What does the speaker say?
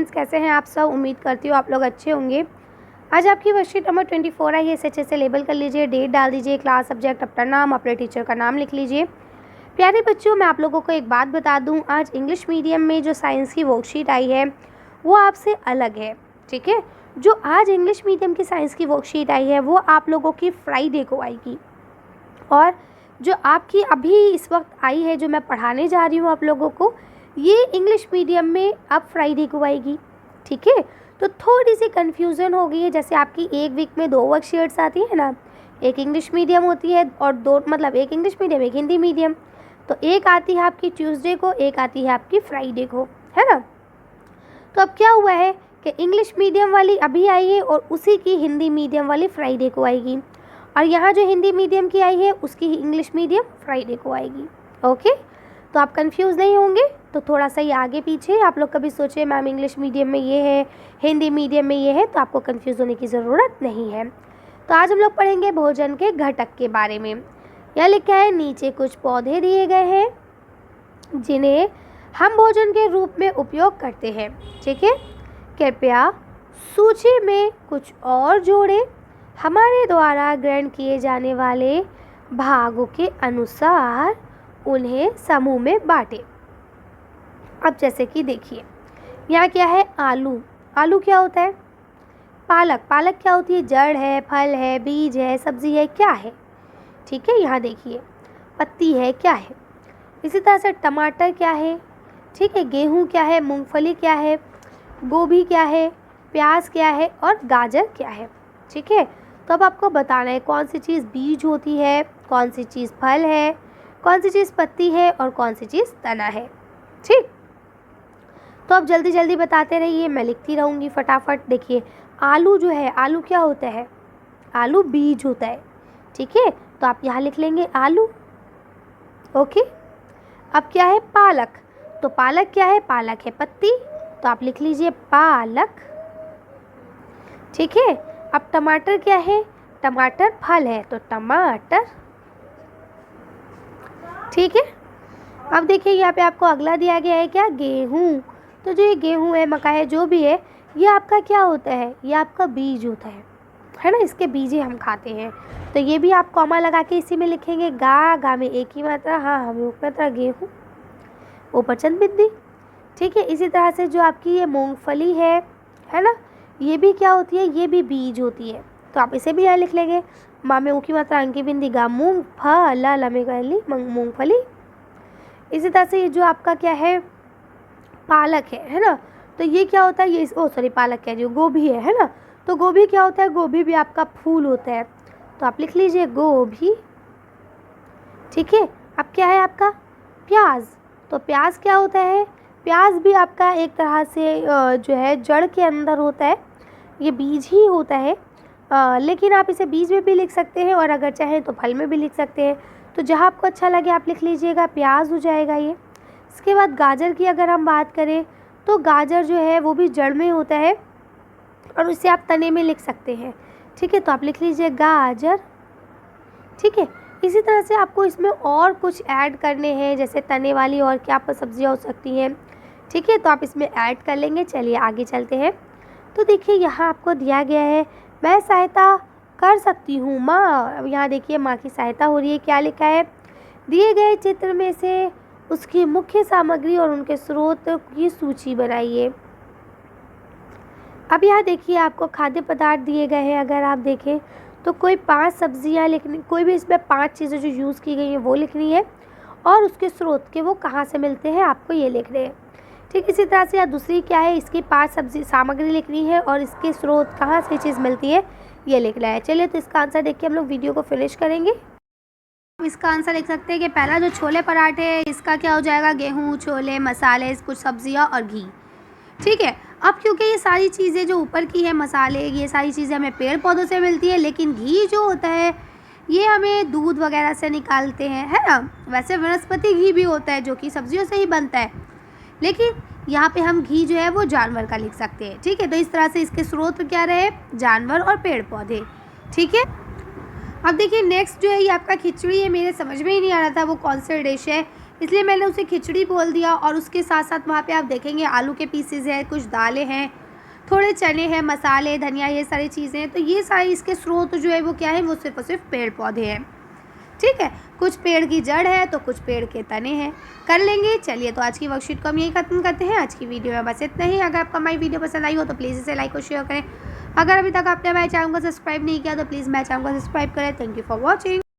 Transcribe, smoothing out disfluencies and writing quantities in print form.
Friends, कैसे हैं आप सब। उम्मीद करती हूँ आप लोग अच्छे होंगे। आज आपकी वर्कशीट नंबर 24 आई है। इसे अच्छे से लेबल कर लीजिए, डेट डाल दीजिए, क्लास, सब्जेक्ट, अपना नाम, अपने टीचर का नाम लिख लीजिए। प्यारे बच्चों, मैं आप लोगों को एक बात बता दूँ, आज इंग्लिश मीडियम में जो साइंस की वर्कशीट आई है वो आपसे अलग है। ठीक है, जो आज इंग्लिश मीडियम की साइंस की वर्कशीट आई है वो आप लोगों की फ्राइडे को आएगी, और जो आपकी अभी इस वक्त आई है, जो मैं पढ़ाने जा रही हूँ आप लोगों को, ये इंग्लिश मीडियम में अब फ्राइडे को आएगी। ठीक है, तो थोड़ी सी कन्फ्यूज़न हो गई है। जैसे आपकी एक वीक में 2 वर्कशीट्स आती है ना, एक इंग्लिश मीडियम होती है और 2 मतलब एक इंग्लिश मीडियम एक हिंदी मीडियम। तो एक आती है आपकी ट्यूसडे को, एक आती है आपकी फ्राइडे को, है ना। तो अब क्या हुआ है कि इंग्लिश मीडियम वाली अभी आई है और उसी की हिंदी मीडियम वाली फ्राइडे को आएगी, और यहाँ जो हिंदी मीडियम की आई है उसकी इंग्लिश मीडियम फ्राइडे को आएगी। ओके, तो आप कंफ्यूज नहीं होंगे। तो थोड़ा सा ये आगे पीछे आप लोग कभी सोचे मैम इंग्लिश मीडियम में ये है, हिंदी मीडियम में ये है, तो आपको कंफ्यूज होने की ज़रूरत नहीं है। तो आज हम लोग पढ़ेंगे भोजन के घटक के बारे में। यह लिखा है, नीचे कुछ पौधे दिए गए हैं जिन्हें हम भोजन के रूप में उपयोग करते हैं। ठीक है, कृपया सूची में कुछ और जोड़ें। हमारे द्वारा ग्रहण किए जाने वाले भागों के अनुसार उन्हें समूह में बांटें। अब जैसे कि देखिए, यहाँ क्या है, आलू। आलू क्या होता है? पालक। पालक क्या होती है? जड़ है, फल है, बीज है, सब्जी है, क्या है? ठीक है, यहाँ देखिए, पत्ती है, क्या है? इसी तरह से टमाटर क्या है? ठीक है, गेहूँ क्या है, मूंगफली क्या है, गोभी क्या है, प्याज क्या है और गाजर क्या है। ठीक है, तो अब आपको बताना है कौन सी चीज़ बीज होती है, कौन सी चीज़ फल है, कौन सी चीज़ पत्ती है और कौन सी चीज़ तना है। ठीक, तो अब जल्दी जल्दी बताते रहिए, मैं लिखती रहूँगी फटाफट। देखिए, आलू जो है, आलू क्या होता है? आलू बीज होता है। ठीक है, तो आप यहाँ लिख लेंगे आलू। ओके, अब क्या है? पालक। तो पालक क्या है? पालक है पत्ती, तो आप लिख लीजिए पालक। ठीक है, अब टमाटर क्या है? टमाटर फल है, तो टमाटर। ठीक है, अब देखिए यहाँ पे आपको अगला दिया गया है क्या? गेहूँ। तो जो ये गेहूँ है, मक्का है, जो भी है, ये आपका क्या होता है? ये आपका बीज होता है ना। इसके बीज ही हम खाते हैं। तो ये भी आप कॉमा लगा के इसी में लिखेंगे। गा में एक ही मात्रा, हाँ हमें एक मात्रा, गेहूँ, ऊपर चंद बिंदी। ठीक है, इसी तरह से जो आपकी ये मूंगफली है ना, ये भी क्या होती है? ये भी बीज होती है, तो आप इसे भी यहाँ लिख लेंगे। माँ में ऊ की मात्रा, अंकी बिंदी, गा, मूंग, फ, ला में गली, मूंगफली। इसी तरह से ये जो आपका क्या है? पालक है ना। तो ये क्या होता है? ये पालक कह रही हूँ, गोभी है ना। तो गोभी क्या होता है? गोभी भी आपका फूल होता है, तो आप लिख लीजिए गोभी। ठीक है, अब क्या है आपका? प्याज। तो प्याज क्या होता है? प्याज भी आपका एक तरह से जो है जड़ के अंदर होता है, ये बीज ही होता है। लेकिन आप इसे बीज में भी लिख सकते हैं और अगर चाहें तो फल में भी लिख सकते हैं। तो जहाँ आपको अच्छा लगे आप लिख लीजिएगा, प्याज हो जाएगा ये। इसके बाद गाजर की अगर हम बात करें, तो गाजर जो है वो भी जड़ में होता है और उसे आप तने में लिख सकते हैं। ठीक है, तो आप लिख लीजिए गाजर। ठीक है, इसी तरह से आपको इसमें और कुछ ऐड करने हैं, जैसे तने वाली और क्या सब्जियां हो सकती हैं। ठीक है, तो आप इसमें ऐड कर लेंगे। चलिए आगे चलते हैं। तो देखिए, यहाँ आपको दिया गया है, मैं सहायता कर सकती हूँ माँ। अब यहाँ देखिए, माँ की सहायता हो रही है। क्या लिखा है? दिए गए चित्र में से उसकी मुख्य सामग्री और उनके स्रोत की सूची बनाइए। अब यहाँ देखिए, आपको खाद्य पदार्थ दिए गए हैं। अगर आप देखें तो कोई 5 सब्जियाँ लिखनी, कोई भी इसमें 5 चीज़ें जो यूज़ की गई हैं वो लिखनी है, और उसके स्रोत के वो कहाँ से मिलते हैं आपको ये लिखने हैं। ठीक, इसी तरह से यहाँ दूसरी क्या है? इसकी 5 सब्जी सामग्री लिखनी है और इसके स्रोत कहाँ से चीज़ मिलती है ये लिखना है। चलिए, तो इसका आंसर देख के हम लोग वीडियो को फिनिश करेंगे। इसका आंसर लिख सकते हैं कि पहला जो छोले पराठे है, इसका क्या हो जाएगा? गेहूँ, छोले, मसाले, कुछ सब्जियाँ और घी। ठीक है, अब क्योंकि ये सारी चीज़ें जो ऊपर की है, मसाले, ये सारी चीज़ें हमें पेड़ पौधों से मिलती है, लेकिन घी जो होता है ये हमें दूध वगैरह से निकालते हैं, है ना। वैसे वनस्पति घी भी होता है जो कि सब्जियों से ही बनता है, लेकिन यहाँ पे हम घी जो है वो जानवर का लिख सकते हैं। ठीक है, तो इस तरह से इसके स्रोत क्या रहे? जानवर और पेड़ पौधे। ठीक है, अब देखिए नेक्स्ट जो है ये आपका खिचड़ी है। मेरे समझ में ही नहीं आ रहा था वो कौन सा डिश है। इसलिए मैंने उसे खिचड़ी बोल दिया। और उसके साथ साथ वहाँ पे आप देखेंगे आलू के पीसेज हैं, कुछ दालें हैं, थोड़े चने हैं, मसाले, धनिया, ये सारी चीज़ें हैं। तो ये सारे इसके स्रोत जो है वो क्या है, वो सिर्फ और सिर्फ पेड़ पौधे हैं। ठीक है, कुछ पेड़ की जड़ है तो कुछ पेड़ के तने हैं। कर लेंगे। चलिए, तो आज की वर्कशीट को हम यही खत्म करते हैं। आज की वीडियो में बस इतना ही। अगर आपको हमारी वीडियो पसंद आई हो तो प्लीज़ इसे लाइक और शेयर करें। अगर अभी तक आपने हमारे चैनल को सब्सक्राइब नहीं किया तो प्लीज़ मेरे चैनल को सब्सक्राइब करें। Thank you for watching.